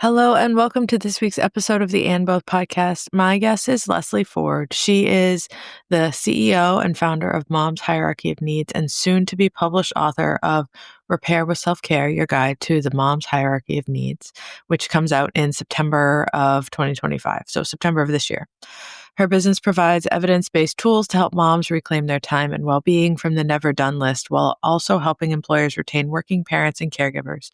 Hello and welcome to this week's episode of the And Both podcast. My guest is Leslie Forde. She is the CEO and founder of Mom's Hierarchy of Needs and soon to be published author of Repair with Self-Care, Your Guide to the Mom's Hierarchy of Needs, which comes out in September of 2025. So September of this year. Her business provides evidence-based tools to help moms reclaim their time and well-being from the never done list while also helping employers retain working parents and caregivers.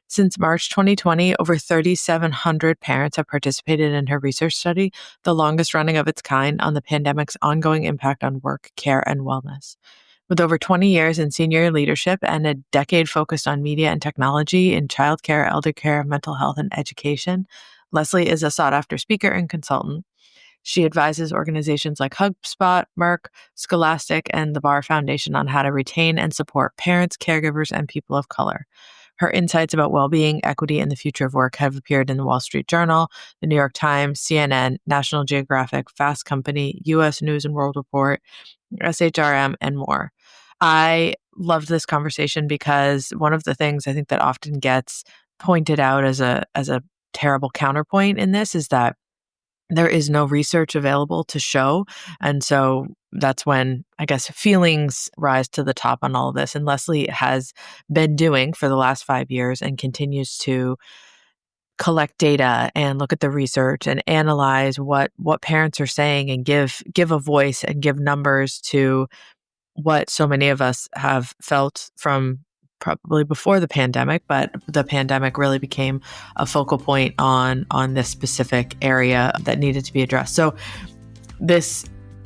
Since March 2020, over 3,700 parents have participated in her research study, the longest running of its kind on the pandemic's ongoing impact on work, care, and wellness. With over 20 years in senior leadership and a decade focused on media and technology in childcare, elder care, mental health, and education, Leslie is a sought-after speaker and consultant. She advises organizations like HubSpot, Merck, Scholastic, and the Barr Foundation on how to retain and support parents, caregivers, and people of color. Her insights about well-being, equity, and the future of work have appeared in the Wall Street Journal, the New York Times, CNN, National Geographic, Fast Company, U.S. News and World Report, SHRM, and more. I loved this conversation because one of the things I think that often gets pointed out as a terrible counterpoint in this is that there is no research available to show. And so that's when, I guess, feelings rise to the top on all of this. And Leslie has been doing for the last 5 years and continues to collect data and look at the research and analyze what parents are saying and give a voice and give numbers to what so many of us have felt from probably before the pandemic, but the pandemic really became a focal point on this specific area that needed to be addressed. So this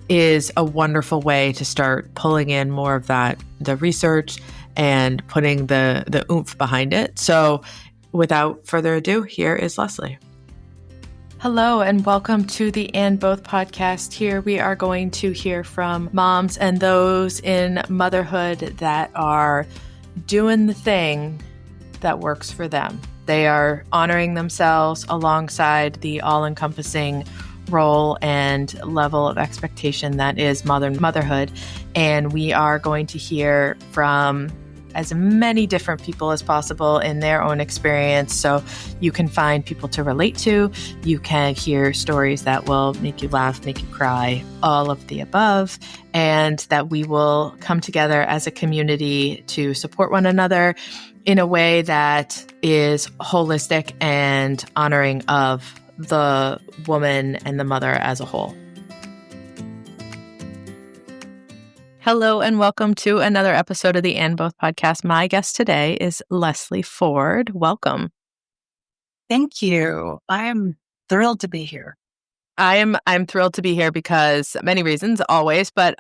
is a wonderful way to start pulling in more of the research and putting the oomph behind it. So without further ado, here is Leslie. Hello and welcome to the And Both podcast. Here we are going to hear from moms and those in motherhood that are doing the thing that works for them. They are honoring themselves alongside the all-encompassing role and level of expectation that is motherhood. And we are going to hear from as many different people as possible in their own experience. So you can find people to relate to. You can hear stories that will make you laugh, make you cry, all of the above, and that we will come together as a community to support one another in a way that is holistic and honoring of the woman and the mother as a whole. Hello and welcome to another episode of the And Both podcast. My guest today is Leslie Forde. Welcome. Thank you. I'm thrilled to be here. I'm thrilled to be here because many reasons, always, but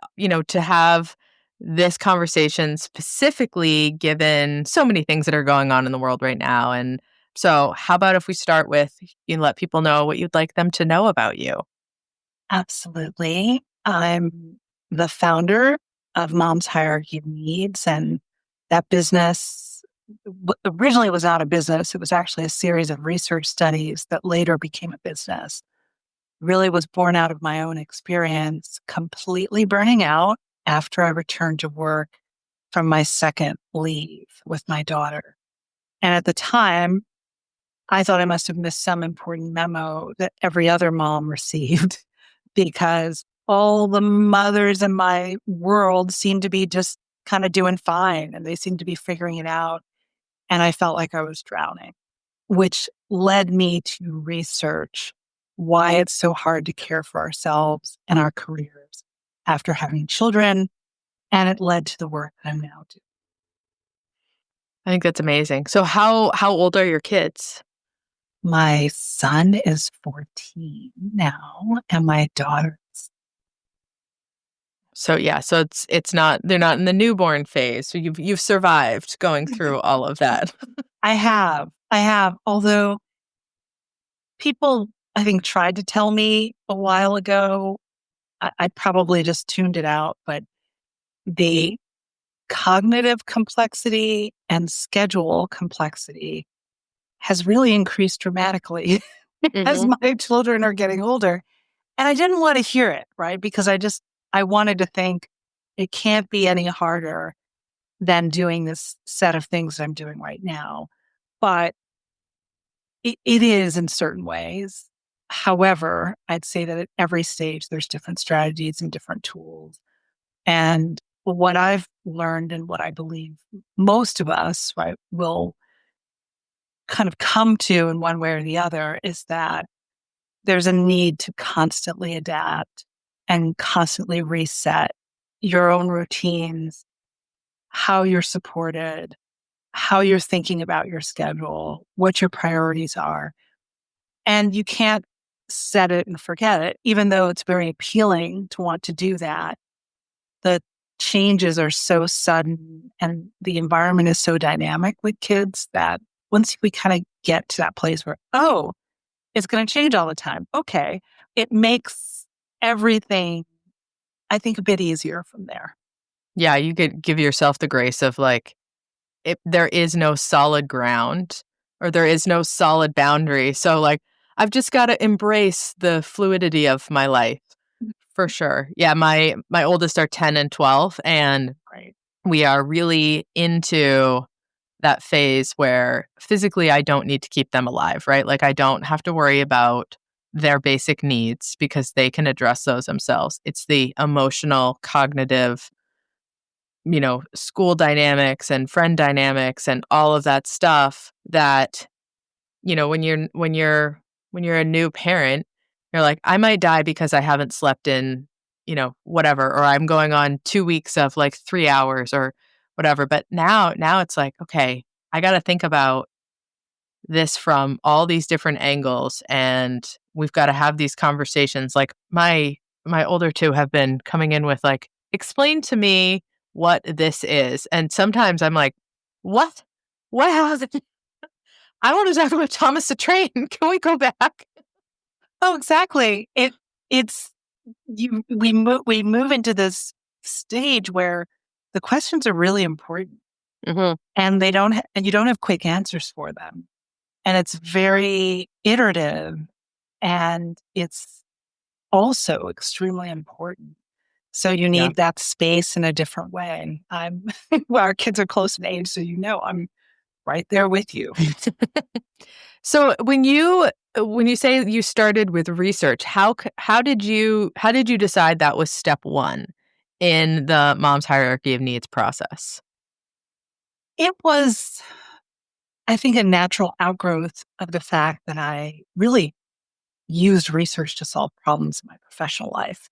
to have this conversation specifically given so many things that are going on in the world right now. And so how about if we start with let people know what you'd like them to know about you? Absolutely. I'm the founder of Mom's Hierarchy of Needs, and that business originally was not a business. It was actually a series of research studies that later became a business. Really was born out of my own experience, completely burning out after I returned to work from my second leave with my daughter. And at the time, I thought I must have missed some important memo that every other mom received because all the mothers in my world seemed to be just kind of doing fine and they seemed to be figuring it out. And I felt like I was drowning, which led me to research why it's so hard to care for ourselves and our careers after having children. And it led to the work that I'm now doing. I think that's amazing. So how old are your kids? My son is 14 now, and my daughter is. So it's not, they're not in the newborn phase. So you've survived going through all of that. I have. Although people, I think, tried to tell me a while ago, I probably just tuned it out, but the cognitive complexity and schedule complexity has really increased dramatically as my children are getting older. And I didn't want to hear it, right? Because I wanted to think it can't be any harder than doing this set of things that I'm doing right now. But it is in certain ways. However, I'd say that at every stage, there's different strategies and different tools. And what I've learned and what I believe most of us, right, will kind of come to in one way or the other is that there's a need to constantly adapt and constantly reset your own routines, how you're supported, how you're thinking about your schedule, what your priorities are. And you can't set it and forget it, even though it's very appealing to want to do that. The changes are so sudden and the environment is so dynamic with kids that once we kind of get to that place where, oh, it's going to change all the time. Okay. It makes everything, I think, a bit easier from there. Yeah, you could give yourself the grace of like, if there is no solid ground or there is no solid boundary. So like, I've just got to embrace the fluidity of my life for sure. Yeah, my oldest are 10 and 12, and Right. we are really into that phase where physically I don't need to keep them alive, right? Like I don't have to worry about their basic needs because they can address those themselves. It's the emotional, cognitive, school dynamics and friend dynamics and all of that stuff that, when you're a new parent, you're like, I might die because I haven't slept in, whatever, or I'm going on 2 weeks of like 3 hours or whatever. But now it's like, okay, I got to think about this from all these different angles, and we've got to have these conversations. Like my older two have been coming in with like, explain to me what this is. And sometimes I'm like, what? What has it? I want to talk about Thomas the Train. Can we go back? Oh, exactly. It's we move into this stage where the questions are really important Mm-hmm. and and you don't have quick answers for them. And it's very iterative and it's also extremely important. So you Yeah. need that space in a different way. Well, our kids are close in age, so I'm right there with you. So when you say you started with research, how did you decide that was step one in the mom's hierarchy of needs process? It was, I think, a natural outgrowth of the fact that I really used research to solve problems in my professional life.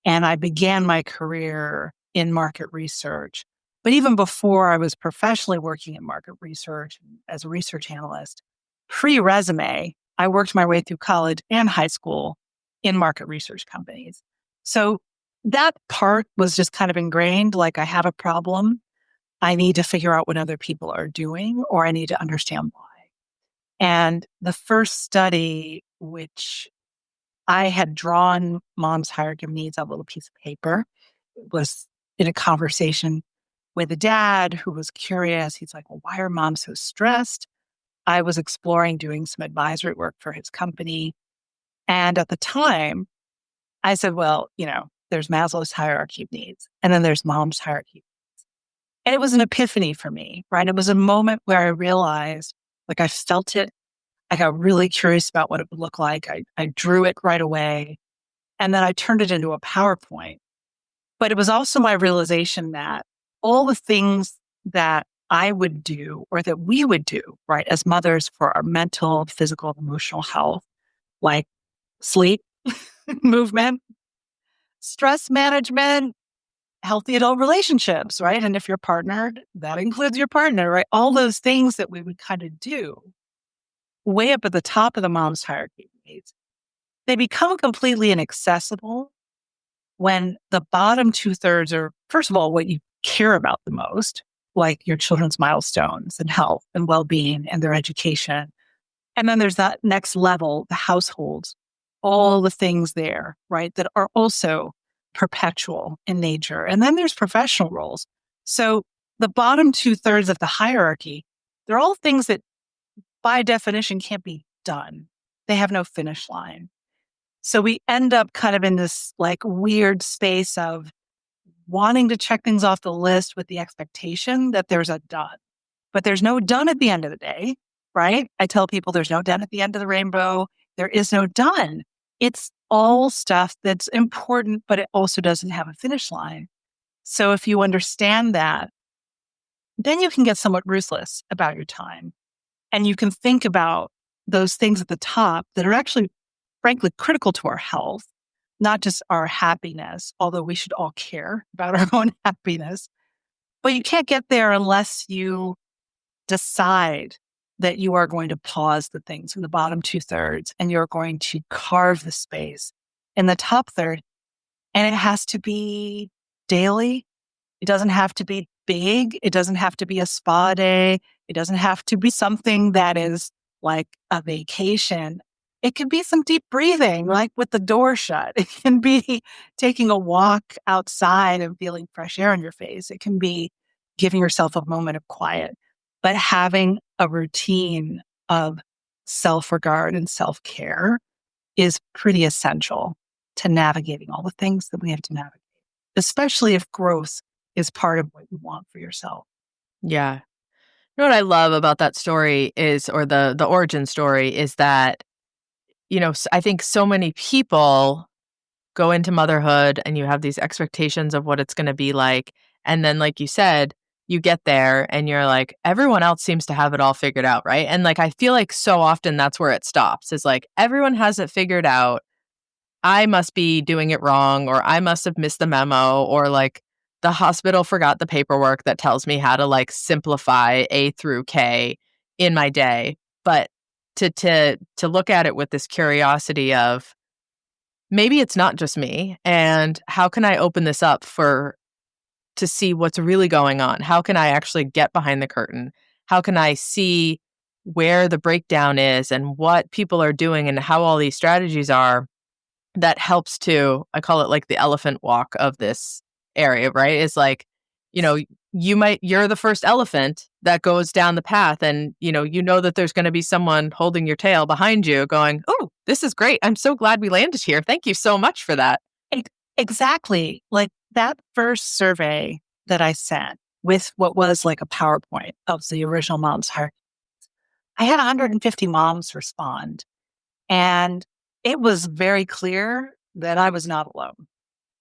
And I began my career in market research. But even before I was professionally working in market research as a research analyst, pre resume, I worked my way through college and high school in market research companies. So that part was just kind of ingrained like I have a problem. I need to figure out what other people are doing, or I need to understand why. And the first study, which I had drawn mom's hierarchy of needs on a little piece of paper, was in a conversation with a dad who was curious. He's like, well, why are moms so stressed? I was exploring doing some advisory work for his company. And at the time, I said, well, there's Maslow's hierarchy of needs, and then there's mom's hierarchy. And it was an epiphany for me, right? It was a moment where I realized, like, I felt it. I got really curious about what it would look like. I drew it right away. And then I turned it into a PowerPoint. But it was also my realization that all the things that I would do or that we would do, right, as mothers for our mental, physical, emotional health, like sleep, movement, stress management, healthy adult relationships, right? And if you're partnered, that includes your partner, right? All those things that we would kind of do way up at the top of the mom's hierarchy of needs, they become completely inaccessible when the bottom two-thirds are, first of all, what you care about the most, like your children's milestones and health and well-being and their education. And then there's that next level, the households, all the things there, right, that are also perpetual in nature. And then there's professional roles. So the bottom two-thirds of the hierarchy, they're all things that by definition can't be done. They have no finish line. So we end up kind of in this like weird space of wanting to check things off the list with the expectation that there's a done, but there's no done at the end of the day. right? I tell people there's no done at the end of the rainbow. There is no done. It's all stuff that's important, but it also doesn't have a finish line. So if you understand that, then you can get somewhat ruthless about your time. And you can think about those things at the top that are actually, frankly, critical to our health, not just our happiness, although we should all care about our own happiness. But you can't get there unless you decide that you are going to pause the things in the bottom 2/3 and you're going to carve the space in the top third. And it has to be daily. It doesn't have to be big. It doesn't have to be a spa day. It doesn't have to be something that is like a vacation. It can be some deep breathing, like with the door shut. It can be taking a walk outside and feeling fresh air on your face. It can be giving yourself a moment of quiet, but having a routine of self-regard and self-care is pretty essential to navigating all the things that we have to navigate, especially if growth is part of what you want for yourself. Yeah. You know what I love about that story is, or the origin story is that, I think so many people go into motherhood and you have these expectations of what it's going to be like. And then, like you said, you get there and you're like, everyone else seems to have it all figured out, right? And like, I feel like so often that's where it stops, is like, everyone has it figured out. I must be doing it wrong, or I must have missed the memo, or like the hospital forgot the paperwork that tells me how to like simplify A through K in my day. But to look at it with this curiosity of, maybe it's not just me, and how can I open this up to see what's really going on? How can I actually get behind the curtain? How can I see where the breakdown is and what people are doing and how all these strategies are, that helps to, I call it like the elephant walk of this area, right? It's like, you know, you're the first elephant that goes down the path, and that there's going to be someone holding your tail behind you going, "Oh, this is great. I'm so glad we landed here. Thank you so much for that." Exactly. Like that first survey that I sent with what was like a PowerPoint of the original Mom's Heart, I had 150 moms respond. And it was very clear that I was not alone.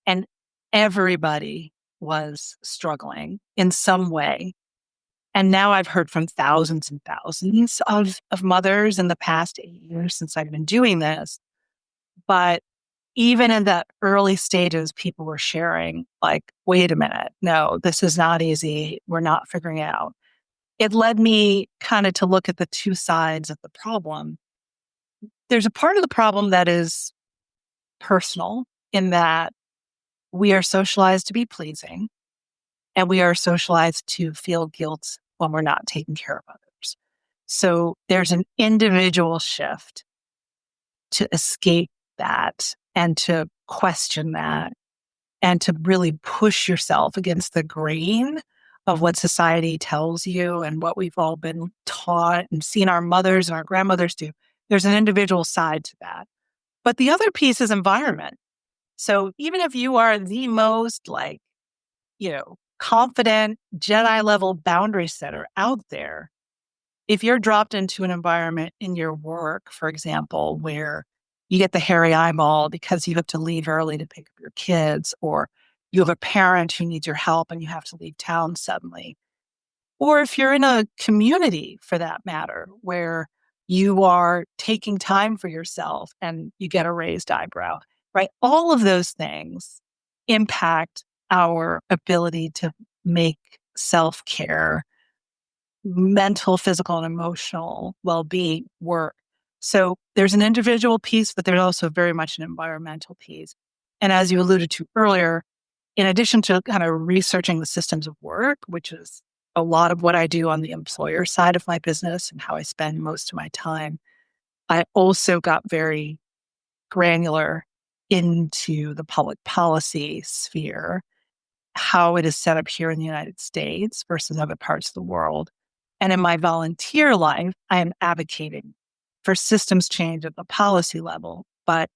And everybody was struggling in some way. And now I've heard from thousands and thousands of mothers in the past 8 years since I've been doing this. But even in the early stages, people were sharing, like, wait a minute, no, this is not easy. We're not figuring it out. It led me kind of to look at the two sides of the problem. There's a part of the problem that is personal, in that we are socialized to be pleasing and we are socialized to feel guilt when we're not taking care of others. So there's an individual shift to escape that and to question that and to really push yourself against the grain of what society tells you and what we've all been taught and seen our mothers and our grandmothers do. There's an individual side to that. But the other piece is environment. So even if you are the most confident Jedi level boundary setter out there, if you're dropped into an environment in your work, for example, where you get the hairy eyeball because you have to leave early to pick up your kids, or you have a parent who needs your help and you have to leave town suddenly, or if you're in a community, for that matter, where you are taking time for yourself and you get a raised eyebrow, right? All of those things impact our ability to make self-care, mental, physical, and emotional well-being work. So there's an individual piece, but there's also very much an environmental piece. And as you alluded to earlier, in addition to kind of researching the systems of work, which is a lot of what I do on the employer side of my business and how I spend most of my time, I also got very granular into the public policy sphere, how it is set up here in the United States versus other parts of the world. And in my volunteer life, I am advocating for systems change at the policy level. But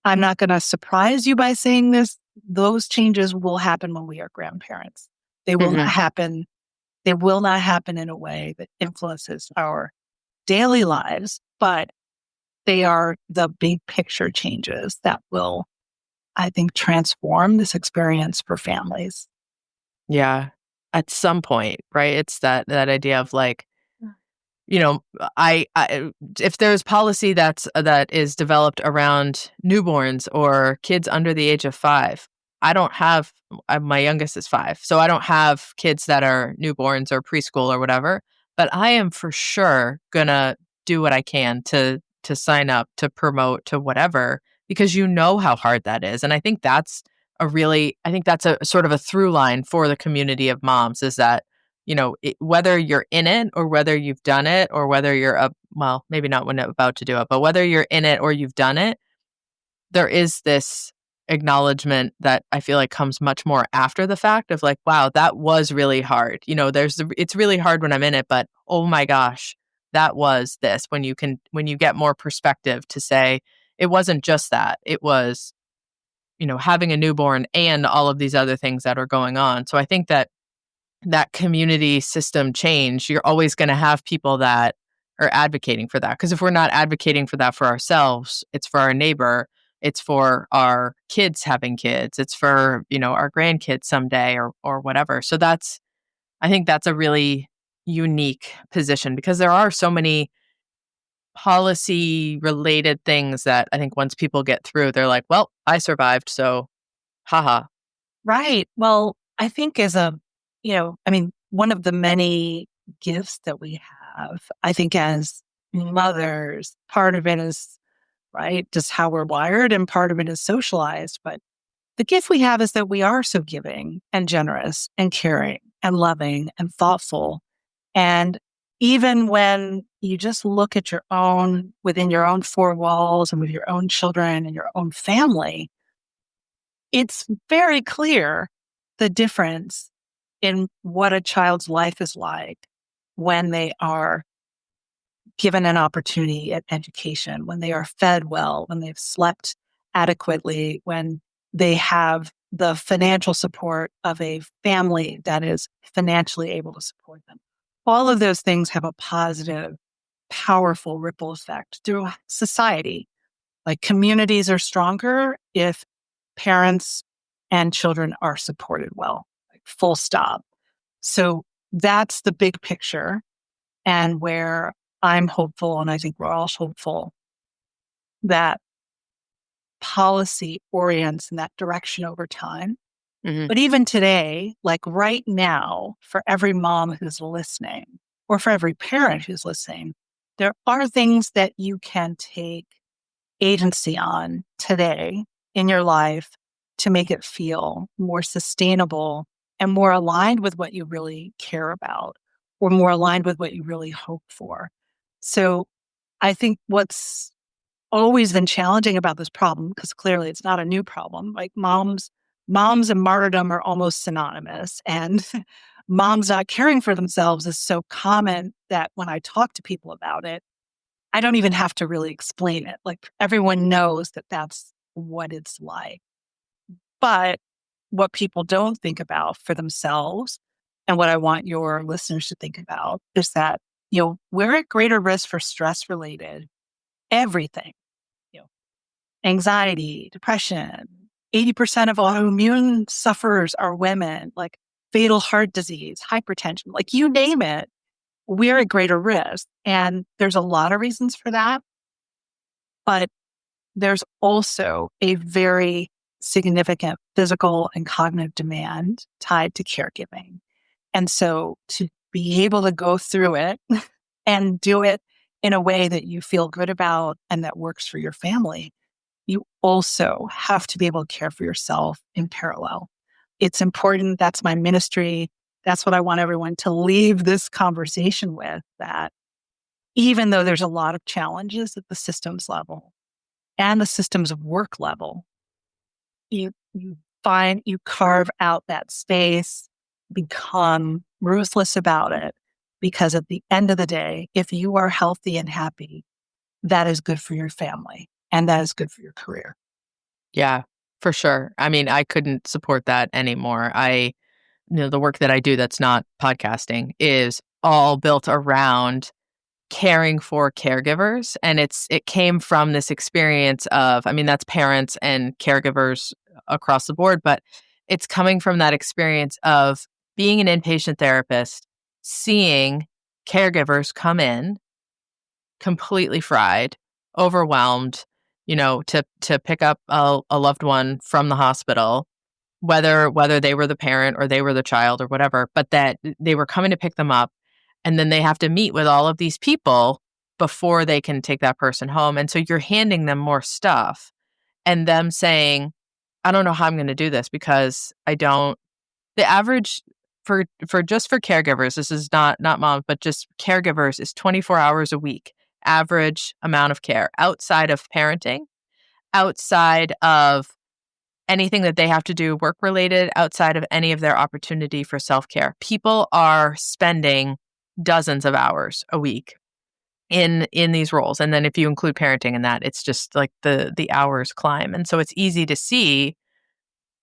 I'm not going to surprise you by saying this. Those changes will happen when we are grandparents. They will not happen. They will not happen in a way that influences our daily lives, but they are the big picture changes that will, I think, transform this experience for families. Yeah. At some point, right? It's that idea of like, you know, I if there's policy that is developed around newborns or kids under the age of 5, I don't have my youngest is 5, so I don't have kids that are newborns or preschool or whatever, but I am for sure gonna do what I can to sign up, to promote, to whatever, because you know how hard that is, and I think that's a sort of a through line for the community of moms is that whether you're in it or whether you've done it or whether you're well, maybe not when about to do it, but whether you're in it or you've done it, there is this acknowledgement that I feel like comes much more after the fact of like, wow, that was really hard. It's really hard when I'm in it, but oh my gosh, that was this when you get more perspective to say it wasn't just that. It was, having a newborn and all of these other things that are going on. So I think that community system change, you're always going to have people that are advocating for that. Because if we're not advocating for that for ourselves, it's for our neighbor, it's for our kids having kids, it's for, our grandkids someday or whatever. So I think that's a really unique position because there are so many policy related things that I think once people get through, they're like, well, I survived. So, haha. Right. Well, I think one of the many gifts that we have, I think as mothers, part of it is, right, just how we're wired and part of it is socialized. But the gift we have is that we are so giving and generous and caring and loving and thoughtful. And even when you just look at within your own four walls and with your own children and your own family, it's very clear the difference in what a child's life is like when they are given an opportunity at education, when they are fed well, when they've slept adequately, when they have the financial support of a family that is financially able to support them. All of those things have a positive, powerful ripple effect through society. Like communities are stronger if parents and children are supported well, like full stop. So that's the big picture and where I'm hopeful, and I think we're all hopeful, that policy orients in that direction over time. Hmm. But even today, like right now, for every mom who's listening, or for every parent who's listening, there are things that you can take agency on today in your life to make it feel more sustainable and more aligned with what you really care about or more aligned with what you really hope for. So I think what's always been challenging about this problem, because clearly it's not a new problem, like moms and martyrdom are almost synonymous. And moms not caring for themselves is so common that when I talk to people about it, I don't even have to really explain it. Like everyone knows that that's what it's like. But what people don't think about for themselves and what I want your listeners to think about is that, we're at greater risk for stress related everything, you know, anxiety, depression. 80% of autoimmune sufferers are women, like fatal heart disease, hypertension, like you name it, we're at greater risk. And there's a lot of reasons for that. But there's also a very significant physical and cognitive demand tied to caregiving. And so to be able to go through it and do it in a way that you feel good about and that works for your family, you also have to be able to care for yourself in parallel. It's important. That's my ministry. That's what I want everyone to leave this conversation with, that even though there's a lot of challenges at the systems level and the systems of work level, you carve out that space, become ruthless about it. Because at the end of the day, if you are healthy and happy, that is good for your family and that is good for your career. Yeah, for sure. I mean, I couldn't support that anymore. The work that I do that's not podcasting is all built around caring for caregivers. And it came from this experience of, I mean, that's parents and caregivers across the board, but it's coming from that experience of being an inpatient therapist, seeing caregivers come in completely fried, overwhelmed, to pick up a loved one from the hospital, whether they were the parent or they were the child or whatever, but that they were coming to pick them up, and then they have to meet with all of these people before they can take that person home. And so you're handing them more stuff and them saying, I don't know how I'm going to do this because I don't. The average for caregivers, this is not moms, but just caregivers, is 24 hours a week, average amount of care outside of parenting, outside of anything that they have to do work related, outside of any of their opportunity for self-care. People are spending dozens of hours a week in these roles. And then if you include parenting in that, it's just like the hours climb. And so it's easy to see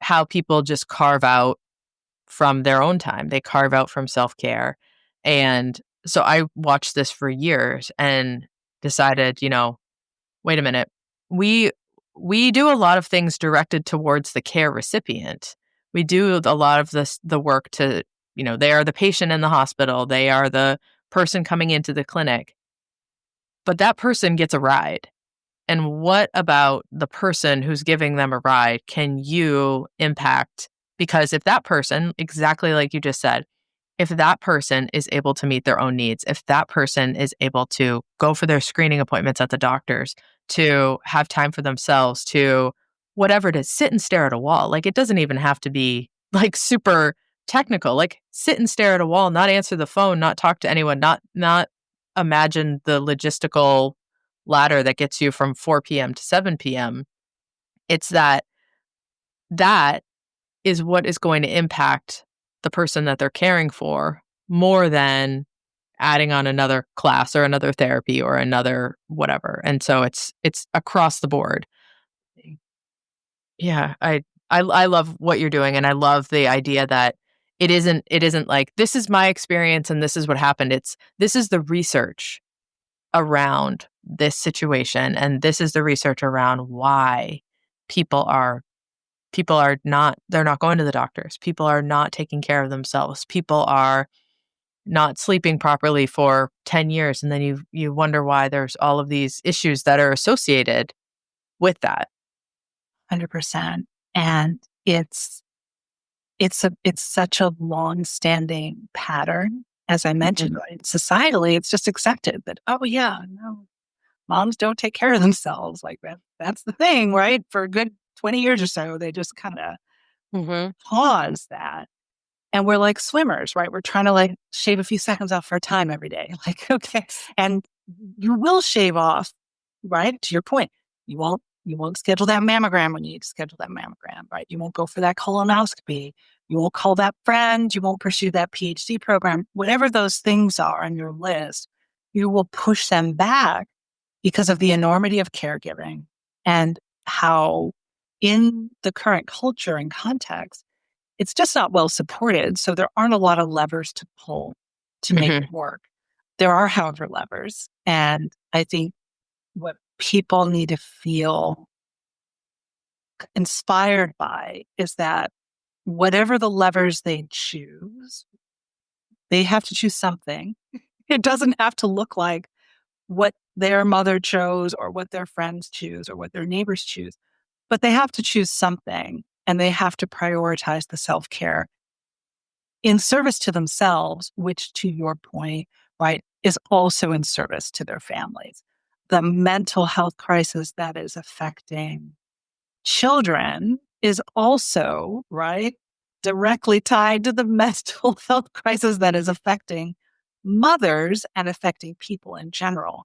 how people just carve out from their own time. They carve out from self-care. And so I watched this for years and decided, wait a minute. We do a lot of things directed towards the care recipient. We do a lot of the work to, they are the patient in the hospital. They are the person coming into the clinic. But that person gets a ride. And what about the person who's giving them a ride can you impact? Because if that person, exactly like you just said, if that person is able to meet their own needs, if that person is able to go for their screening appointments at the doctors, to have time for themselves, to whatever, to sit and stare at a wall. Like, it doesn't even have to be like super technical. Like, sit and stare at a wall, not answer the phone, not talk to anyone, not imagine the logistical ladder that gets you from 4 p.m. to 7 p.m. It's that is what is going to impact the person that they're caring for more than adding on another class or another therapy or another whatever. And so it's across the board. Yeah, I love what you're doing, and I love the idea that it isn't like, this is my experience and this is what happened. This is the research around this situation, and this is the research around why people are not, they're not going to the doctors. People are not taking care of themselves. People are not sleeping properly for 10 years. And then you wonder why there's all of these issues that are associated with that. 100%. And it's such a long-standing pattern. As I mentioned, right? Societally, it's just accepted that, oh yeah, no, moms don't take care of themselves. Like that's the thing, right? For a good 20 years or so, they just kind of pause that. And we're like swimmers, right? We're trying to like shave a few seconds off our time every day. Like, okay. And you will shave off, right? To your point, you won't schedule that mammogram when you need to schedule that mammogram, right? You won't go for that colonoscopy. You won't call that friend. You won't pursue that PhD program. Whatever those things are on your list, you will push them back because of the enormity of caregiving and how in the current culture and context, it's just not well supported. So there aren't a lot of levers to pull to make it work. There are, however, levers. And I think what people need to feel inspired by is that whatever the levers they choose, they have to choose something. It doesn't have to look like what their mother chose or what their friends choose or what their neighbors choose, but they have to choose something, and they have to prioritize the self-care in service to themselves, which, to your point, right, is also in service to their families. The mental health crisis that is affecting children is also, right, directly tied to the mental health crisis that is affecting mothers and affecting people in general.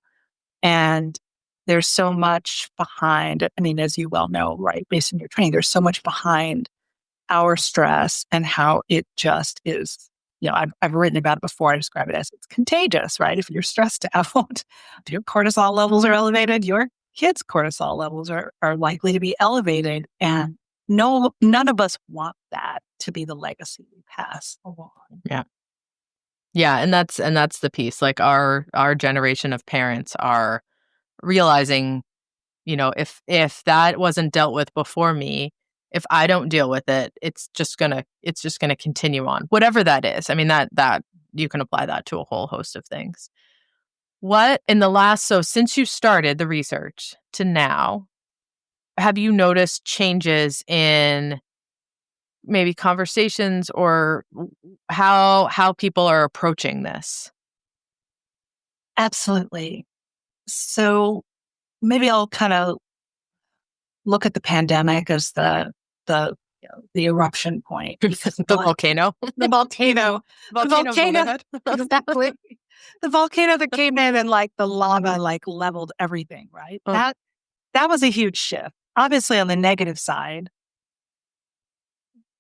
And there's so much behind, I mean, as you well know, right, based on your training, there's so much behind our stress and how it just is, I've written about it before. I describe it as it's contagious, right? If you're stressed out, if your cortisol levels are elevated, your kids' cortisol levels are likely to be elevated. And none of us want that to be the legacy we pass along. Yeah. Yeah, and that's the piece. Like our generation of parents are realizing, if that wasn't dealt with before me, if I don't deal with it, it's just gonna continue on. Whatever that is. I mean, that you can apply that to a whole host of things. What in the last so since you started the research to now, have you noticed changes in maybe conversations or how people are approaching this? Absolutely. So maybe I'll kind of look at the pandemic as the eruption point because The volcano? the volcano, the Volcano of volcano, motherhood? exactly, the volcano that came in and like the lava like leveled everything. Right. Uh, That was a huge shift. Obviously, on the negative side,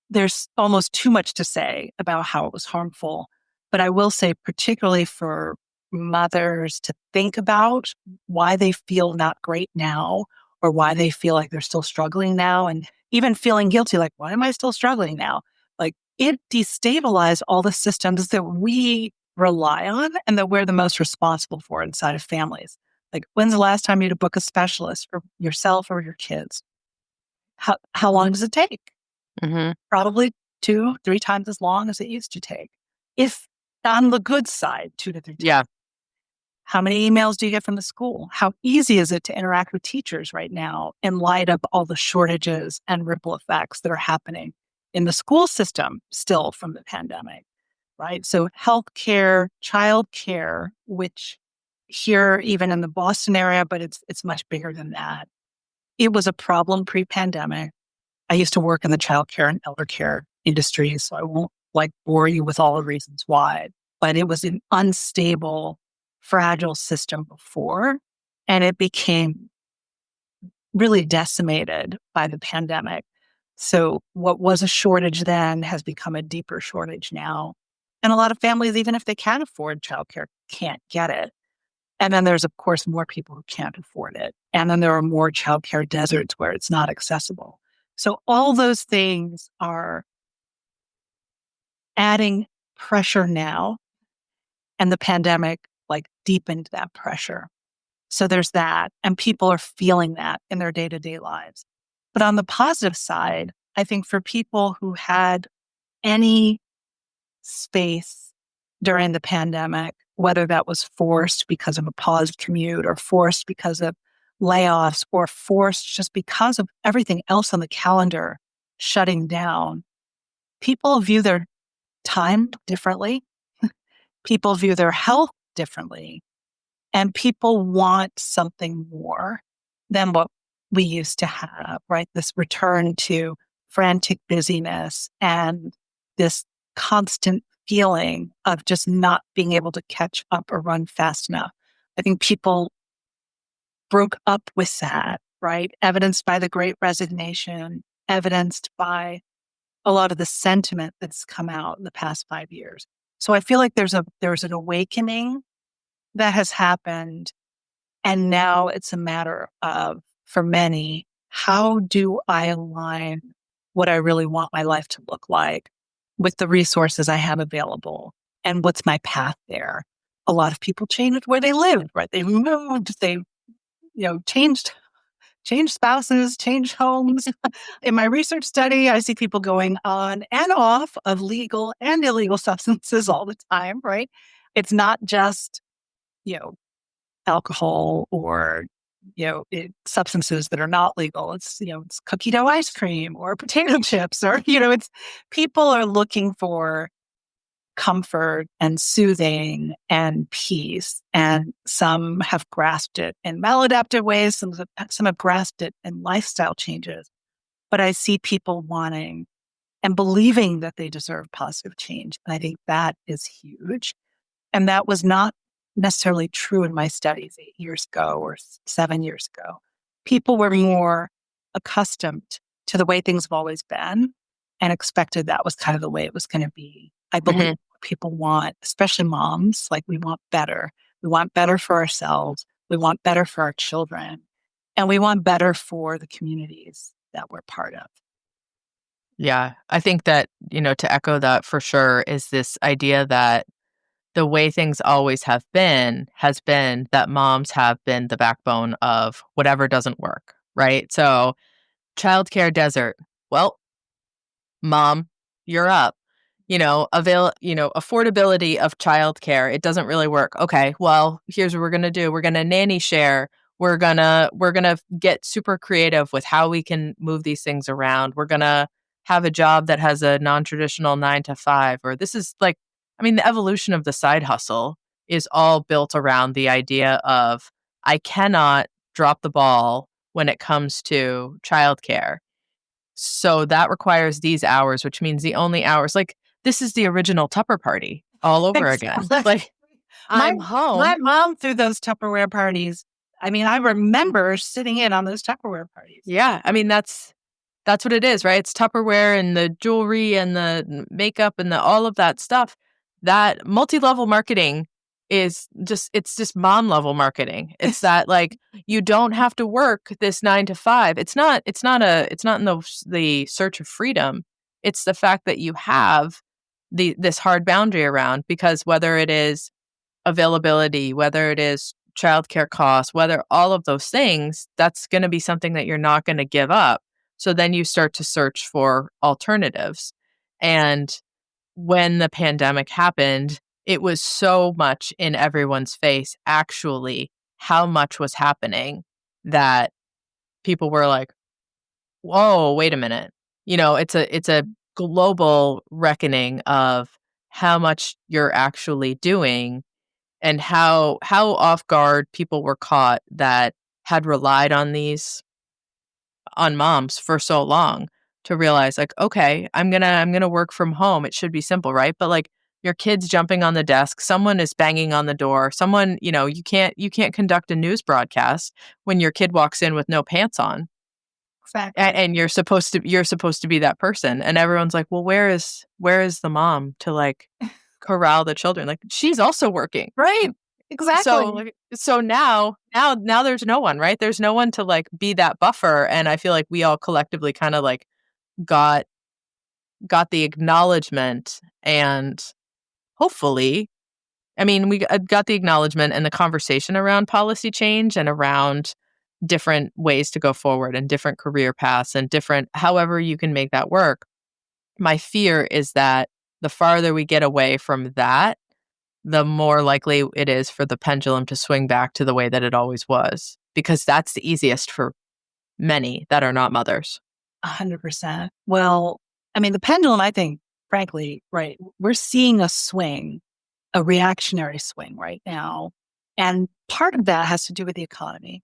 there's almost too much to say about how it was harmful. But I will say, particularly for mothers to think about why they feel not great now or why they feel like they're still struggling now and even feeling guilty, like, why am I still struggling now? Like it destabilized all the systems that we rely on and that we're the most responsible for inside of families. Like, when's the last time you had to book a specialist for yourself or your kids? How long does it take? mhm. Probably 2, 3 times as long as it used to take. If on the good side, 2 to 3 times. Yeah. How many emails do you get from the school? How easy is it to interact with teachers right now in light of all the shortages and ripple effects that are happening in the school system still from the pandemic, right? So healthcare, childcare, which here, even in the Boston area, but it's much bigger than that. It was a problem pre-pandemic. I used to work in the childcare and elder care industry, so I won't like bore you with all the reasons why, but it was an unstable, fragile system before, and it became really decimated by the pandemic. So what was a shortage then has become a deeper shortage now. And a lot of families, even if they can afford childcare, can't get it. And then there's, of course, more people who can't afford it. And then there are more childcare deserts where it's not accessible. So all those things are adding pressure now. And the pandemic like deepened that pressure. So there's that. And people are feeling that in their day to day lives. But on the positive side, I think for people who had any space during the pandemic, whether that was forced because of a paused commute or forced because of layoffs or forced just because of everything else on the calendar shutting down, people view their time differently. People view their health differently. And people want something more than what we used to have, right? This return to frantic busyness and this constant feeling of just not being able to catch up or run fast enough. I think people broke up with that, right? Evidenced by the great resignation, evidenced by a lot of the sentiment that's come out in the past 5 years. So I feel like there's an awakening that has happened. And now it's a matter of, for many, how do I align what I really want my life to look like with the resources I have available? And what's my path there? A lot of people changed where they lived, right? They moved, they, changed spouses, changed homes. In my research study, I see people going on and off of legal and illegal substances all the time, right? It's not just, you know, alcohol or substances that are not legal. It's cookie dough ice cream or potato chips or it's people are looking for comfort and soothing and peace, and some have grasped it in maladaptive ways. Some have grasped it in lifestyle changes. But I see people wanting and believing that they deserve positive change, and I think that is huge. And that was not necessarily true in my studies 8 years ago or 7 years ago. People were more accustomed to the way things have always been and expected that was kind of the way it was going to be. I believe Mhm. people want, especially moms, like we want better. We want better for ourselves. We want better for our children. And we want better for the communities that we're part of. Yeah, I think that, to echo that for sure is this idea that the way things always have been has been that moms have been the backbone of whatever doesn't work, right? So childcare desert. Well, mom, you're up. Affordability of childcare. It doesn't really work. Okay, well, here's what we're gonna do. We're gonna nanny share. We're gonna get super creative with how we can move these things around. We're gonna have a job that has a non-traditional 9 to 5, or this is like, I mean, the evolution of the side hustle is all built around the idea of I cannot drop the ball when it comes to childcare. So that requires these hours, which means the only hours like this is the original Tupper party all over again. Exactly. Like My I'm home. my mom threw those Tupperware parties. I mean, I remember sitting in on those Tupperware parties. Yeah, I mean that's what it is, right? It's Tupperware and the jewelry and the makeup and the all of that stuff. That multi-level marketing is just mom level marketing. It's that like you don't have to work this 9 to 5. It's not in the search of freedom. It's the fact that you have this hard boundary around because whether it is availability, whether it is childcare costs, whether all of those things, that's going to be something that you're not going to give up. So then you start to search for alternatives. And when the pandemic happened, it was so much in everyone's face, actually, how much was happening that people were like, whoa, wait a minute. It's a global reckoning of how much you're actually doing and how off guard people were caught that had relied on moms for so long to realize like, okay, I'm gonna work from home. It should be simple, right? But like your kid's jumping on the desk, someone is banging on the door, someone, you can't conduct a news broadcast when your kid walks in with no pants on. Exactly. And you're supposed to be that person. And everyone's like, well, where is the mom to like corral the children? Like she's also working. Right. So Exactly. like so now there's no one, right? There's no one to like be that buffer. And I feel like we all collectively kind of like got got the acknowledgement and hopefully, I mean, we got the acknowledgement and the conversation around policy change and around different ways to go forward and different career paths and different however you can make that work. My fear is that the farther we get away from that, the more likely it is for the pendulum to swing back to the way that it always was, because that's the easiest for many that are not mothers. 100%. Well, I mean, the pendulum, I think, frankly, right, we're seeing a swing, a reactionary swing right now. And part of that has to do with the economy,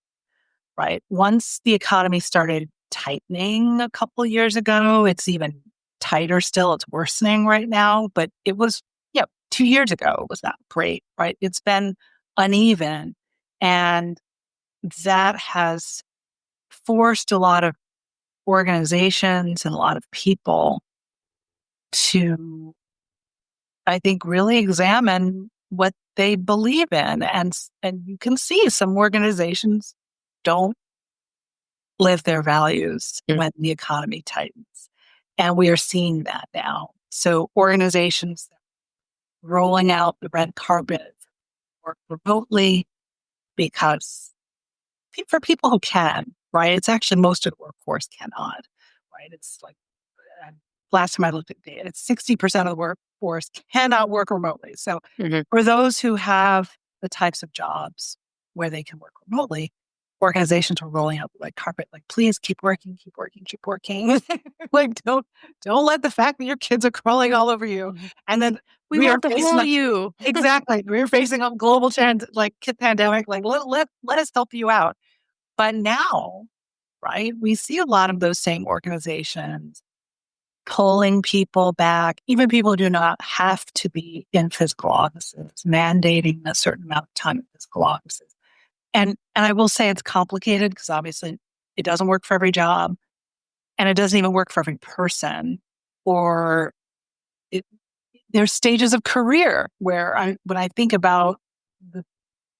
right? Once the economy started tightening a couple of years ago, it's even tighter still. It's worsening right now, but it was, 2 years ago, it was not great, right? It's been uneven. And that has forced a lot of organizations and a lot of people to, I think, really examine what they believe in. And you can see some organizations don't live their values Mm. when the economy tightens. And we are seeing that now. So organizations rolling out the red carpet work remotely because for people who can, right? It's actually most of the workforce cannot, right? It's like, uh, last time I looked at data, it's 60% of the workforce cannot work remotely. So Mhm. for those who have the types of jobs where they can work remotely, organizations are rolling out the red carpet, like, please keep working, keep working, keep working. Like, don't let the fact that your kids are crawling all over you. And then We we are want to facing heal you. exactly. We're facing a global trend like kid pandemic. Like let us help you out. But now, right, we see a lot of those same organizations pulling people back, even people who do not have to be in physical offices, mandating a certain amount of time in physical offices. And I will say it's complicated because obviously it doesn't work for every job and it doesn't even work for every person. Or it, there's stages of career where when I think about the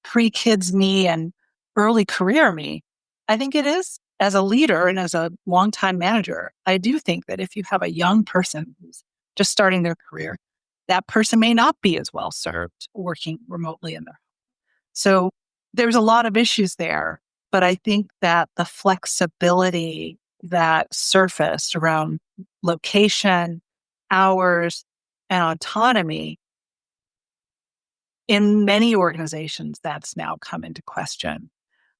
pre-kids me and early career me, I think it is as a leader and as a longtime manager, I do think that if you have a young person who's just starting their career, that person may not be as well served working remotely in their. So there's a lot of issues there, but I think that the flexibility that surfaced around location, hours, and autonomy in many organizations, that's now come into question.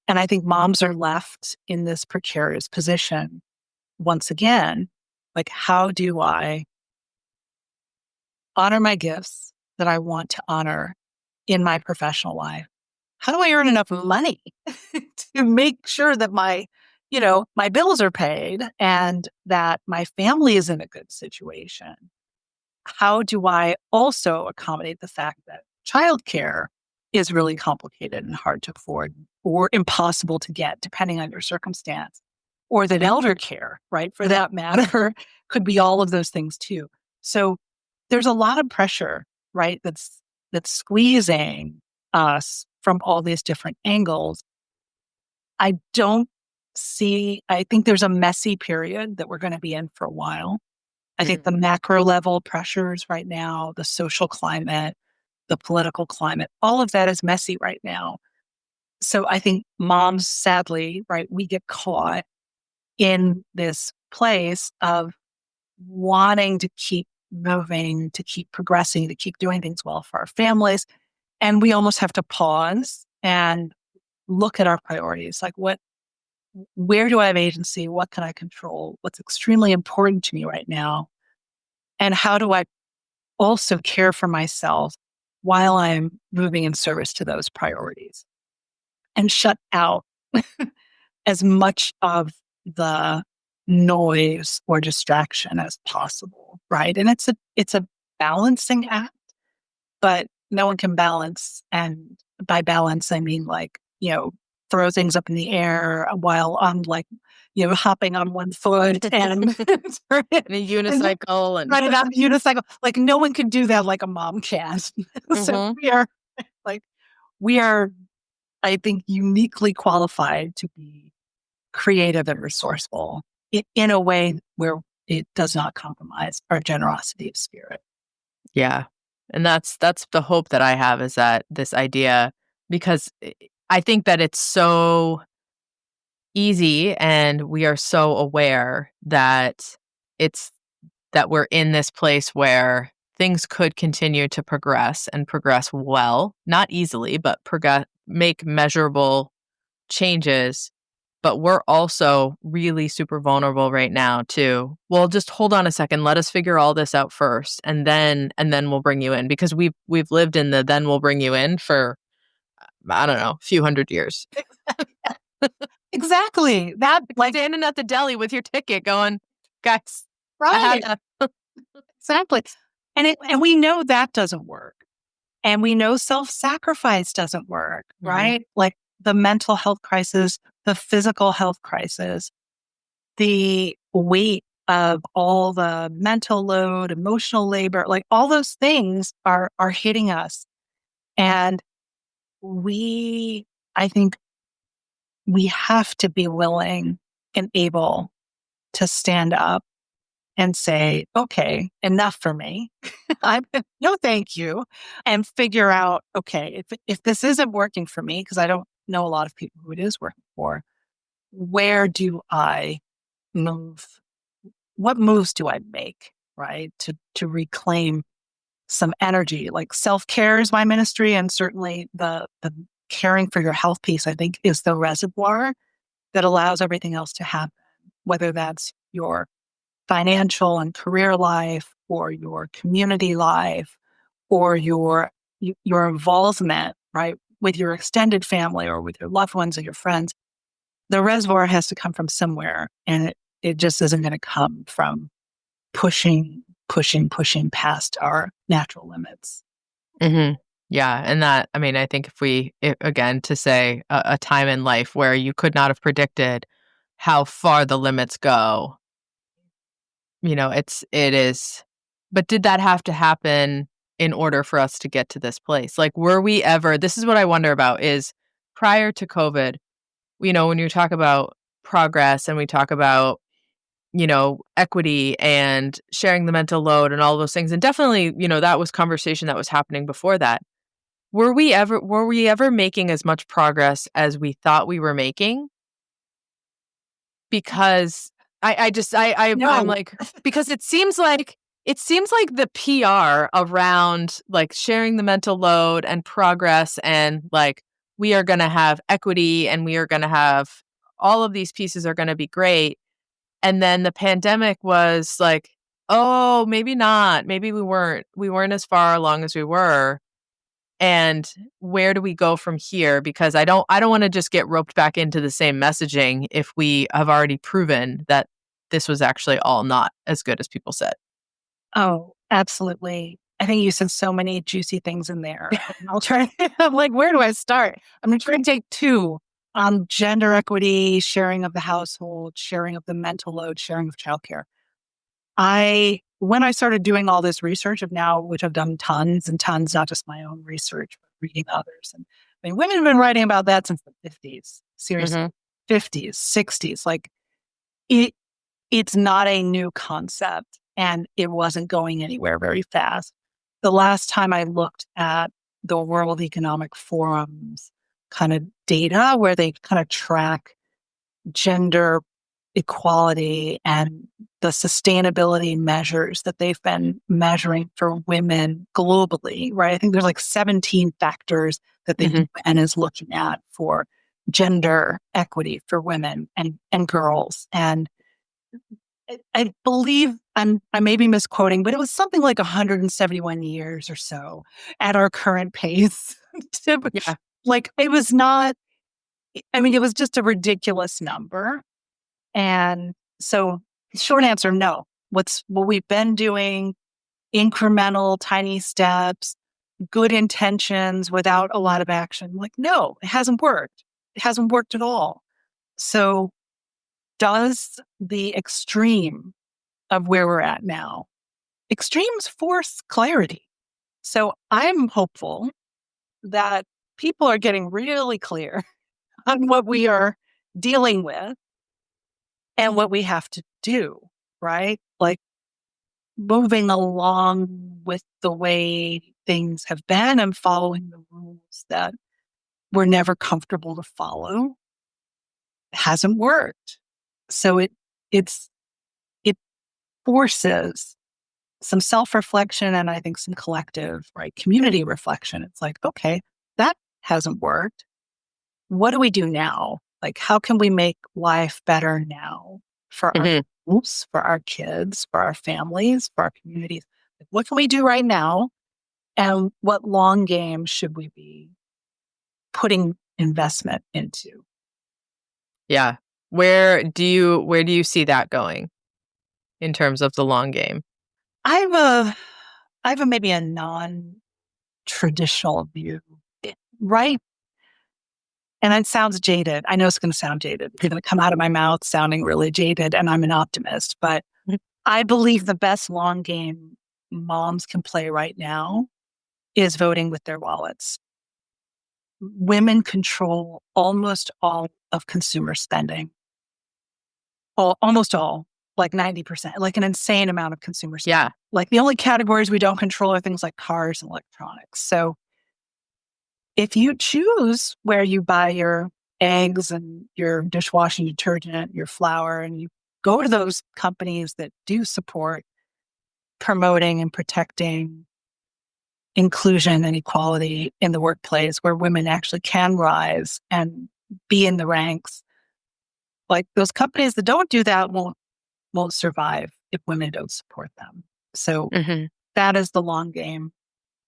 And I think moms are left in this precarious position once again. Like, how do I honor my gifts that I want to honor in my professional life? How do I earn enough money to make sure that my bills are paid and that my family is in a good situation? How do I also accommodate the fact that childcare is really complicated and hard to afford or impossible to get, depending on your circumstance, or that elder care, right, for that matter, could be all of those things too. So there's a lot of pressure, right, that's squeezing us from all these different angles. I think there's a messy period that we're going to be in for a while. I think the macro level pressures right now, the social climate, the political climate, all of that is messy right now. So I think moms, sadly, right, we get caught in this place of wanting to keep moving, to keep progressing, to keep doing things well for our families. And we almost have to pause and look at our priorities. Like, where do I have agency? What can I control? What's extremely important to me right now? And how do I also care for myself while I'm moving in service to those priorities and shut out as much of the noise or distraction as possible, right? And it's a balancing act, but no one can balance. And by balance, I mean, like, throw things up in the air while I'm, like, hopping on one foot and In a unicycle and right about unicycle. Like, no one can do that like a mom can. So like we are, I think, uniquely qualified to be creative and resourceful in a way where it does not compromise our generosity of spirit. Yeah. And that's the hope that I have, is that this idea, because I think that it's so easy and we are so aware that it's that we're in this place where things could continue to progress and progress well, not easily, but make measurable changes. But we're also really super vulnerable right now to, well, just hold on a second, let us figure all this out first, and then we'll bring you in, because we've lived in the then we'll bring you in for, I don't know, a few hundred years. Exactly. That, like, Standing at the deli with your ticket going, guys, I right. had to. Exactly. And we know that doesn't work. And we know self-sacrifice doesn't work, right? Like the mental health crisis, the physical health crisis, the weight of all the mental load, emotional labor, like all those things are hitting us. And I think we have to be willing and able to stand up and say, okay, enough for me. No, thank you. And figure out, okay, if this isn't working for me, because I don't know a lot of people who it is working for, where do I move? What moves do I make, right? To reclaim some energy. Like self-care is my ministry. And certainly the caring for your health piece, I think, is the reservoir that allows everything else to happen, whether that's your financial and career life or your community life or your involvement, right, with your extended family or with your loved ones or your friends. The reservoir has to come from somewhere, and it just isn't going to come from pushing past our natural limits. Yeah. And that, I mean, I think again, to say a time in life where you could not have predicted how far the limits go, it is. But did that have to happen in order for us to get to this place? Like, were we ever, this is what I wonder about, is prior to COVID, when you talk about progress and we talk about equity and sharing the mental load and all those things. And definitely, that was conversation that was happening before that. Were we ever making as much progress as we thought we were making? Because I'm No. like, because it seems like the PR around like sharing the mental load and progress and like we are going to have equity and we are going to have all of these pieces are going to be great. And then the pandemic was like, oh, maybe not. Maybe we weren't as far along as we were. And where do we go from here? Because I don't want to just get roped back into the same messaging if we have already proven that this was actually all not as good as people said. Oh, absolutely. I think you said so many juicy things in there. I'll try. I'm like, where do I start? I'm going to try to take two on gender equity, sharing of the household, sharing of the mental load, sharing of childcare. When I started doing all this research of now, which I've done tons and tons, not just my own research, but reading others. And I mean, women have been writing about that since the 50s, seriously, Mhm. 50s, 60s. Like it, it's not a new concept and it wasn't going anywhere very fast. The last time I looked at the World Economic Forum's kind of data where they kind of track gender equality and the sustainability measures that they've been measuring for women globally, right? I think there's like 17 factors that the Mhm. UN is looking at for gender equity for women and girls. And I believe I may be misquoting, but it was something like 171 years or so at our current pace. Yeah. Like it was not, I mean, it was just a ridiculous number. And so, short answer, no. What we've been doing, incremental, tiny steps, good intentions without a lot of action. Like, no, it hasn't worked. It hasn't worked at all. So, does the extreme of where we're at now, extremes force clarity. So, I'm hopeful that people are getting really clear on what we are dealing with and what we have to do, right? Like, moving along with the way things have been and following the rules that we're never comfortable to follow hasn't worked. So it's it forces some self-reflection and I think some collective, right, community reflection. It's like, okay, that hasn't worked. What do we do now? Like, how can we make life better now for Mhm. ourselves, for our kids, for our families, for our communities? Like, what can we do right now? And what long game should we be putting investment into? Yeah. Where do you see that going in terms of the long game? I have a, I have a maybe a non-traditional view, right? And it sounds jaded. I know it's going to sound jaded. It's going to come out of my mouth sounding really jaded, and I'm an optimist. But Mhm. I believe the best long game moms can play right now is voting with their wallets. Women control almost all of consumer spending, almost all, like 90%, like an insane amount of consumer spending. Yeah. Like the only categories we don't control are things like cars and electronics. So if you choose where you buy your eggs and your dishwashing detergent, your flour, and you go to those companies that do support promoting and protecting inclusion and equality in the workplace where women actually can rise and be in the ranks. Like those companies that don't do that won't survive if women don't support them. So Mhm. that is the long game.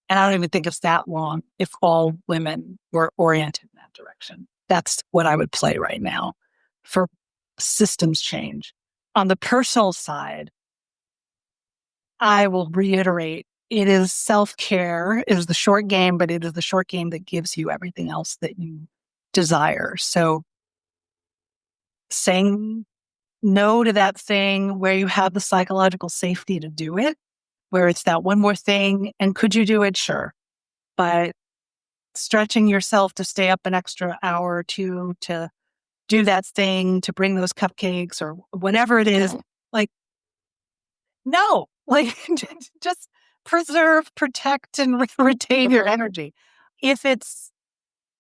And I don't even think it's that long if all women were oriented in that direction. That's what I would play right now for systems change. On the personal side, I will reiterate it is self care, it is the short game, but it is the short game that gives you everything else that you desire. So saying no to that thing where you have the psychological safety to do it, where it's that one more thing. And could you do it? Sure. But stretching yourself to stay up an extra hour or two to do that thing, to bring those cupcakes or whatever it is, Like, no, like just preserve, protect, and retain your energy. If it's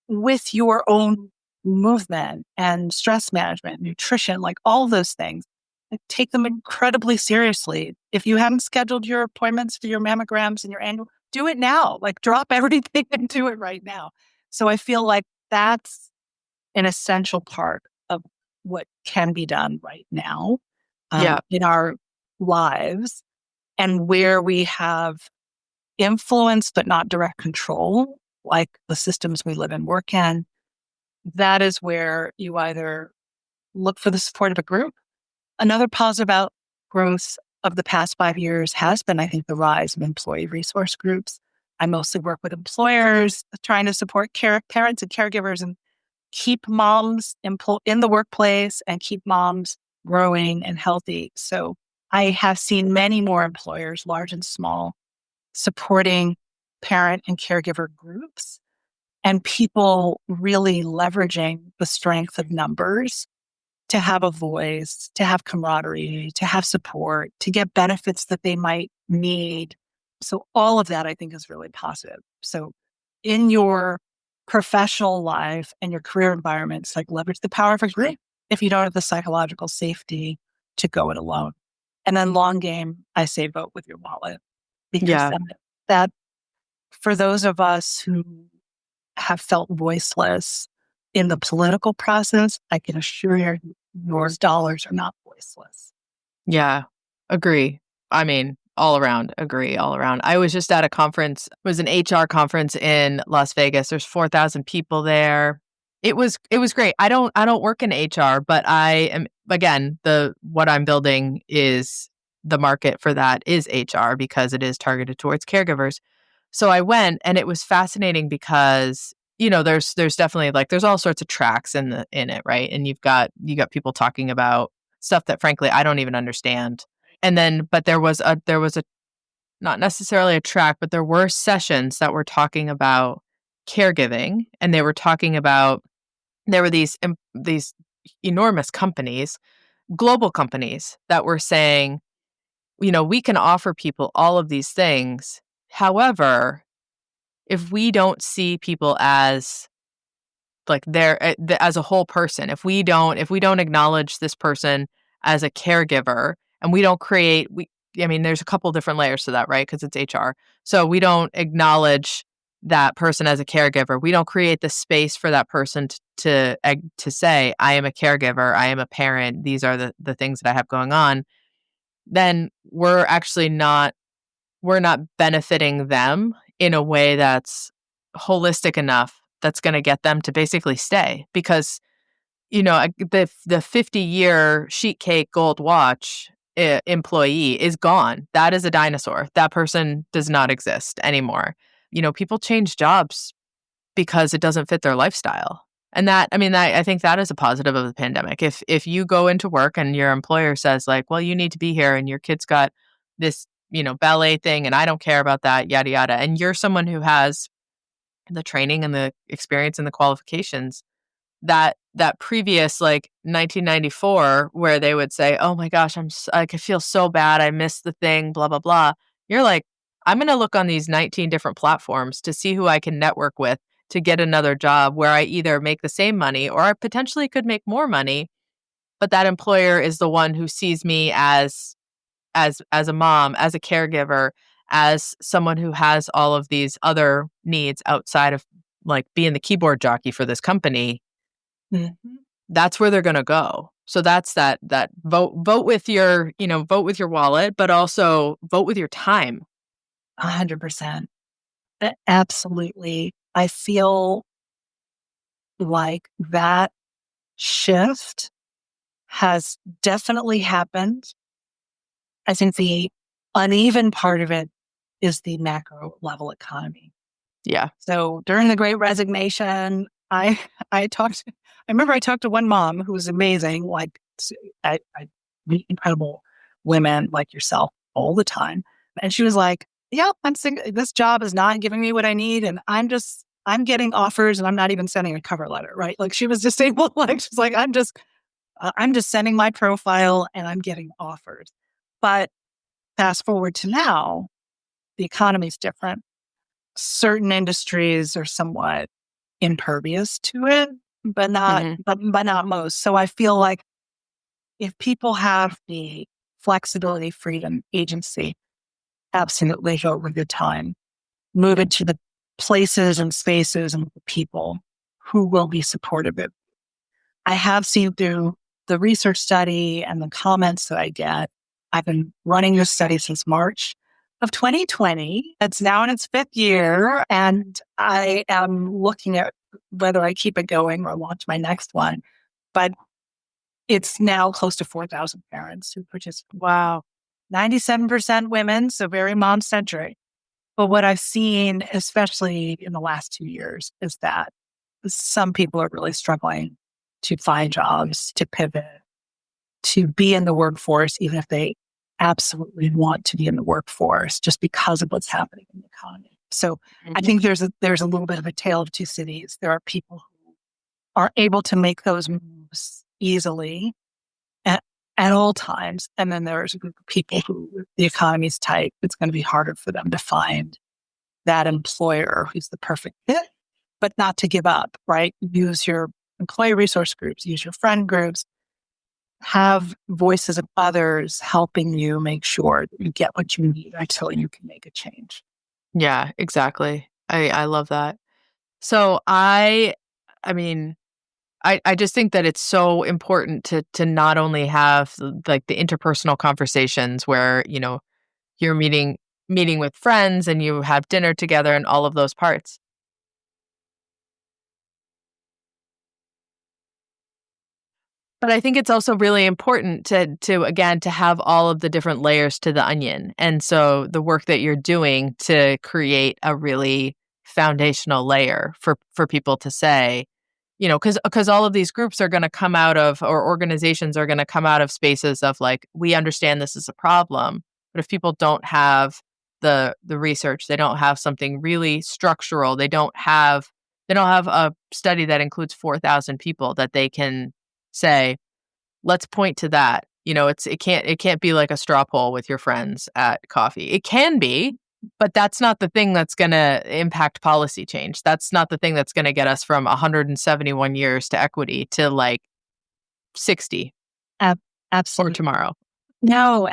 with your own movement and stress management, nutrition, like all those things, like take them incredibly seriously. If you haven't scheduled your appointments for your mammograms and your annual, do it now. Like drop everything and do it right now. So I feel like that's an essential part of what can be done right now Yeah. in our lives, and where we have influence but not direct control, like the systems we live and work in. That is where you either look for the support of a group. Another positive outgrowth of the past 5 years has been, I think, the rise of employee resource groups. I mostly work with employers trying to support parents and caregivers and keep moms in the workplace and keep moms growing and healthy. So I have seen many more employers, large and small, supporting parent and caregiver groups, and people really leveraging the strength of numbers to have a voice, to have camaraderie, to have support, to get benefits that they might need. So all of that I think is really positive. So in your professional life and your career environments, like leverage the power of a group if you don't have the psychological safety to go it alone. And then long game, I say vote with your wallet, because Yeah. that for those of us who have felt voiceless in the political process, I can assure you your dollars are not voiceless. Yeah. Agree. I mean, all around, agree, all around. I was just at a conference, it was an HR conference in Las Vegas. There's 4,000 people there. It was great. I don't work in HR, but I am, again, the what I'm building is the market for that is HR because it is targeted towards caregivers. So I went and it was fascinating because there's definitely like there's all sorts of tracks in it, right? And you got people talking about stuff that frankly I don't even understand. And then but there was a not necessarily a track, but there were sessions that were talking about caregiving, and they were talking about there were these enormous companies, global companies that were saying, we can offer people all of these things. However, if we don't see people as like as a whole person, if we don't acknowledge this person as a caregiver, and we don't create we I mean there's a couple different layers to that, right? Because it's HR. So we don't acknowledge that person as a caregiver. We don't create the space for that person to say, I am a caregiver, I am a parent, these are the things that I have going on. Then we're not benefiting them in a way that's holistic enough that's going to get them to basically stay because the 50-year sheet cake gold watch employee is gone. That is a dinosaur. That person does not exist anymore. People change jobs because it doesn't fit their lifestyle. And I think that is a positive of the pandemic. If you go into work and your employer says like, well, you need to be here and your kid's got this, ballet thing and I don't care about that, yada, yada. And you're someone who has the training and the experience and the qualifications that previous like 1994 where they would say, oh my gosh, I feel so bad. I missed the thing, blah, blah, blah. You're like, I'm going to look on these 19 different platforms to see who I can network with to get another job where I either make the same money or I potentially could make more money. But that employer is the one who sees me as a mom, as a caregiver, as someone who has all of these other needs outside of like being the keyboard jockey for this company. Mm-hmm. That's where they're going to go. So that's that vote with your, vote with your wallet, but also vote with your time. 100%. Absolutely. I feel like that shift has definitely happened. I think the uneven part of it is the macro level economy. Yeah. So during the Great Resignation, I remember I talked to one mom who was amazing. Like I meet incredible women like yourself all the time, and she was like, "Yeah, I'm sick. This job is not giving me what I need, and I'm getting offers, and I'm not even sending a cover letter, right?" Like she was just able, like she's like, I'm just sending my profile and I'm getting offers. But fast forward to now, the economy is different. Certain industries are somewhat impervious to it, but not most. So I feel like if people have the flexibility, freedom, agency, absolutely go with good time. Move into the places and spaces and the people who will be supportive of it. I have seen through the research study and the comments that I get, I've been running this study since March of 2020. It's now in its fifth year, and I am looking at whether I keep it going or launch my next one. But it's now close to 4,000 parents who participate. Wow. 97% women, so very mom-centric. But what I've seen, especially in the last 2 years, is that some people are really struggling to find jobs, to pivot, to be in the workforce, even if they absolutely want to be in the workforce, just because of what's happening in the economy. So I think there's a little bit of a tale of two cities. There are people who are able to make those moves easily at all times. And then there's a group of people who, if the economy's tight, it's going to be harder for them to find that employer who's the perfect fit, but not to give up, right? Use your employee resource groups, use your friend groups, have voices of others helping you make sure that you get what you need until you can make a change. Yeah, exactly. I love that. So I just think that it's so important to not only have like the interpersonal conversations where, you're meeting with friends and you have dinner together and all of those parts. But I think it's also really important to again to have all of the different layers to the onion. And so the work that you're doing to create a really foundational layer for people to say, because all of these groups are going to come out of, or organizations are going to come out of spaces of like, we understand this is a problem, but if people don't have the research, they don't have something really structural, they don't have a study that includes 4,000 people that they can say, let's point to that. It can't be like a straw poll with your friends at coffee. It can be, but that's not the thing that's going to impact policy change. That's not the thing that's going to get us from 171 years to equity to like 60 or Absolutely. tomorrow. No,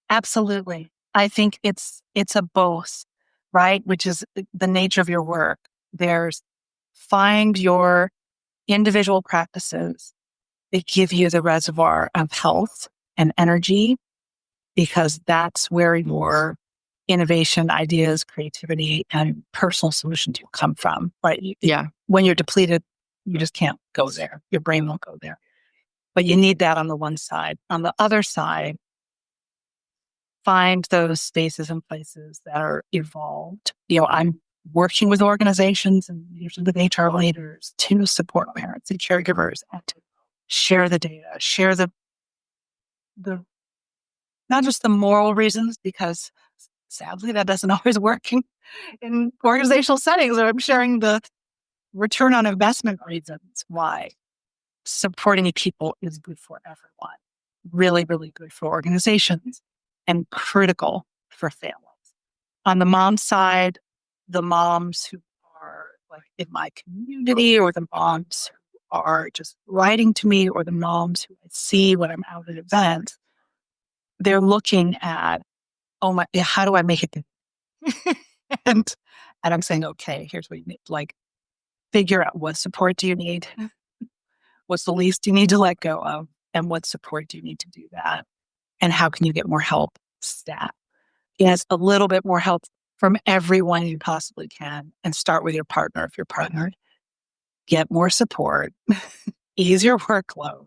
absolutely. I think it's a both, right? Which is the nature of your work. There's find your individual practices that give you the reservoir of health and energy, because that's where your innovation, ideas, creativity, and personal solutions will come from, right? Yeah. When you're depleted, you just can't go there. Your brain won't go there. But you need that on the one side. On the other side, find those spaces and places that are evolved. I'm working with organizations and usually with HR leaders to support parents and caregivers and to share the data, share the not just the moral reasons, because sadly that doesn't always work in organizational settings. I'm sharing the return on investment reasons why supporting people is good for everyone, really, really good for organizations and critical for families. On the mom side, the moms who are like in my community, or the moms who are just writing to me, or the moms who I see when I'm out at events, they're looking at, oh my, how do I make it? and and I'm saying, okay, here's what you need. Like, figure out what support do you need? What's the least you need to let go of? And what support do you need to do that? And how can you get more help? Stat. Yes, a little bit more help from everyone you possibly can. And start with your partner if you're partnered. Get more support, ease your workload,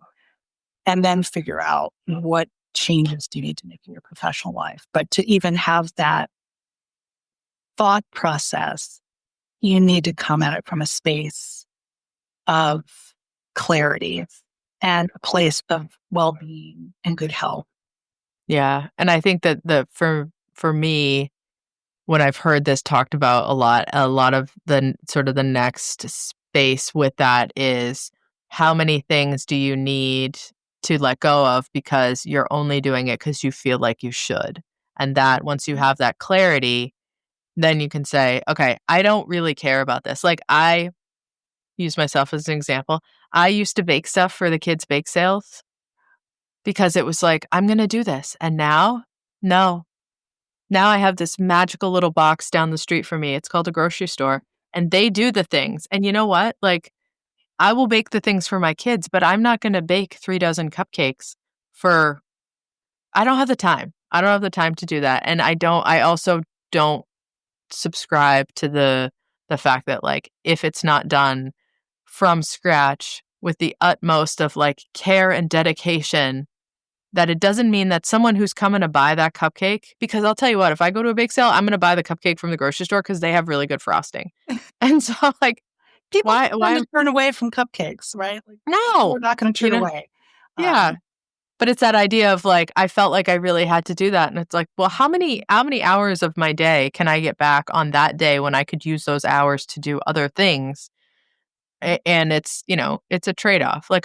and then figure out what changes do you need to make in your professional life. But to even have that thought process, you need to come at it from a space of clarity and a place of well-being and good health. Yeah. And I think that for me, when I've heard this talked about a lot of the sort of the next space with that is, how many things do you need to let go of because you're only doing it because you feel like you should. And that once you have that clarity, then you can say, okay, I don't really care about this. Like I use myself as an example. I used to bake stuff for the kids' bake sales because it was like, I'm going to do this. And now, no. Now I have this magical little box down the street from me. It's called a grocery store. And they do the things. And you know what? Like, I will bake the things for my kids, but I'm not going to bake 3 dozen cupcakes for, I don't have the time. I don't have the time to do that. And I also don't subscribe to the fact that like, if it's not done from scratch with the utmost of like care and dedication, that it doesn't mean that someone who's coming to buy that cupcake, because I'll tell you what, if I go to a bake sale, I'm going to buy the cupcake from the grocery store because they have really good frosting. And so like, People why, want to turn away from cupcakes, right? Like, no, we're not going to turn away. Yeah. But it's that idea of like, I felt like I really had to do that. And it's like, well, how many hours of my day can I get back on that day when I could use those hours to do other things? And it's, it's a trade-off. Like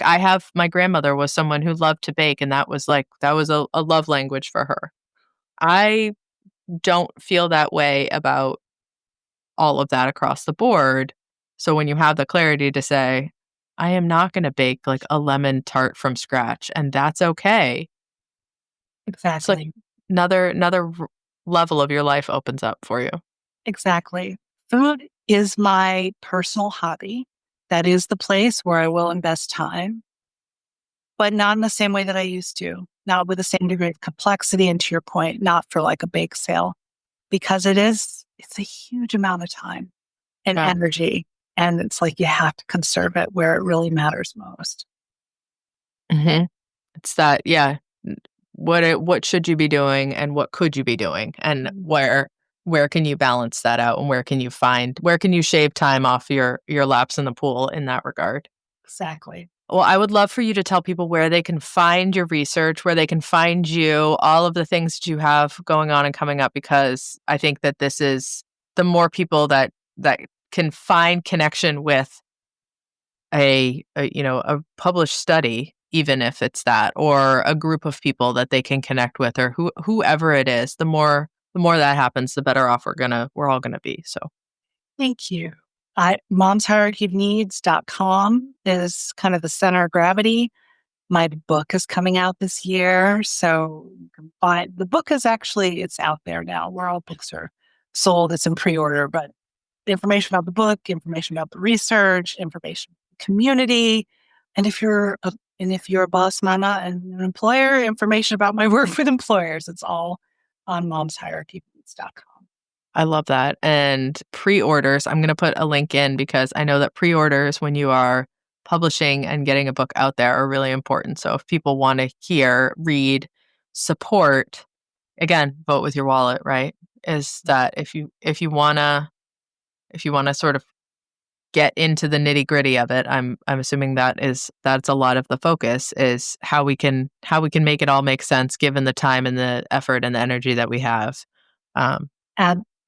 my grandmother was someone who loved to bake, and that was a love language for her. I don't feel that way about all of that across the board. So when you have the clarity to say, I am not going to bake like a lemon tart from scratch, and that's okay. It's like Exactly. another level of your life opens up for you. Exactly. Food is my personal hobby. That is the place where I will invest time, but not in the same way that I used to, not with the same degree of complexity. And to your point, not for like a bake sale, because it's a huge amount of time and Yeah. energy. And it's like you have to conserve it where it really matters most. Mm-hmm. It's that, yeah. What should you be doing, and what could you be doing, and where can you balance that out, and where can you shave time off your laps in the pool in that regard? Exactly. Well, I would love for you to tell people where they can find your research, where they can find you, all of the things that you have going on and coming up, because I think that this is the more people that can find connection with a published study, even if it's that, or a group of people that they can connect with, or whoever it is, the more that happens, the better off we're all gonna be. So Thank you. momshierarchyofneeds.com is kind of the center of gravity. My book is coming out this year, so you can find the book it's out there now where all books are sold. It's in pre-order, but information about the book, information about the research, information community, and if you're a boss mama and an employer, information about my work with employers. It's all on momshierarchyofneeds.com. I love that. And pre-orders, I'm going to put a link in because I know that pre-orders, when you are publishing and getting a book out there, are really important. So if people want to hear, read, support, again, vote with your wallet, right? Is that if you want to sort of get into the nitty-gritty of it, I'm assuming that's a lot of the focus, is how we can make it all make sense given the time and the effort and the energy that we have. And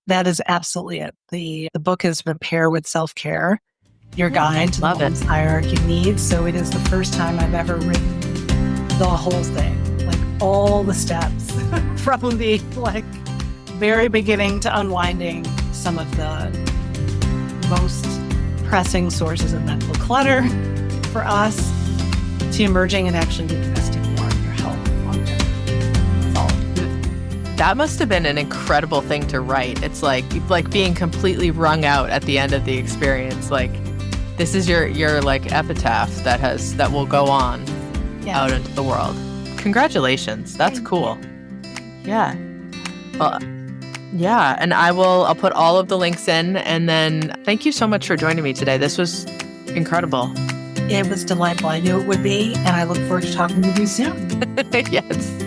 that is absolutely it. The book is Repair with Self-Care, your guide to the mom's hierarchy of needs. So it is the first time I've ever written the whole thing, like all the steps from the very beginning to unwinding some of the most pressing sources of mental clutter for us, to emerging and actually investing more in your health and longevity. That must have been an incredible thing to write. It's like being completely wrung out at the end of the experience. Like, this is your like epitaph that will go on out into the world. Congratulations. That's cool. Yeah. Well, yeah, and I'll put all of the links in, and then thank you so much for joining me today. This was incredible. It was delightful. I knew it would be, and I look forward to talking with you soon. Yes.